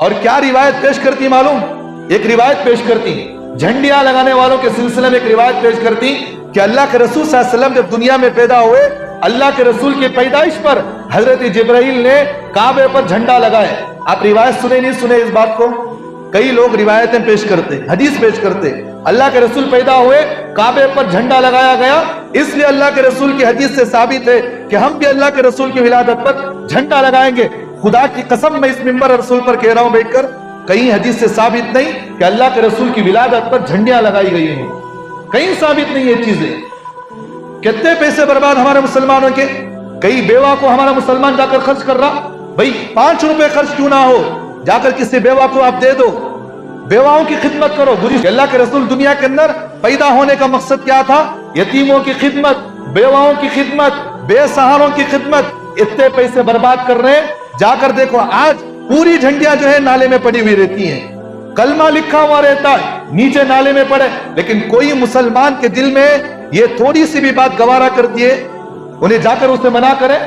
اور کیا روایت پیش کرتی معلوم؟ ایک روایت پیش کرتی جھنڈیاں لگانے والوں کے سلسلے میں، ایک روایت پیش کرتی کہ اللہ کے رسول صلی اللہ علیہ وسلم جب دنیا میں پیدا ہوئے، اللہ کے رسول کی پیدائش پر حضرت جبرائیل نے کعبے پر جھنڈا لگایا۔ آپ روایت سنے نہیں سنے اس بات کو؟ کئی لوگ روایتیں پیش کرتے، حدیث پیش کرتے، اللہ کے رسول پیدا ہوئے، کعبے پر جھنڈا لگایا گیا، اس لیے اللہ کے رسول کی حدیث سے ثابت ہے کہ ہم بھی اللہ کے رسول کی ولادت پر جھنڈا لگائیں گے۔ خدا کی قسم میں اس منبر رسول پر کہہ رہا ہوں بیٹھ کر، کہیں حدیث سے ثابت نہیں کہ اللہ کے رسول کی ولادت پر جھنڈیاں لگائی گئی ہیں، کہیں ثابت نہیں یہ چیزیں۔ کتنے پیسے برباد ہمارے مسلمانوں کے، کئی بیوہ کو ہمارا مسلمان جا کر خرچ کر رہا، بھئی 5 روپے خرچ کیوں نہ ہو، جا کر کسی بیوہ کو آپ دے دو، بیواؤں کی خدمت کرو۔ اللہ کے رسول دنیا کے اندر پیدا ہونے کا مقصد کیا تھا؟ یتیموں کی خدمت، بیواؤں کی خدمت، بے سہاروں کی خدمت۔ اتنے پیسے برباد کر رہے ہیں، جا کر دیکھو آج پوری جھنڈیاں جو ہے نالے میں پڑی ہوئی رہتی ہیں، کلمہ لکھا ہوا رہتا ہے نیچے نالے میں پڑے، لیکن کوئی مسلمان کے دل میں یہ تھوڑی سی بھی بات گوارا کرتی ہے، انہیں جا کر اسے منع کرے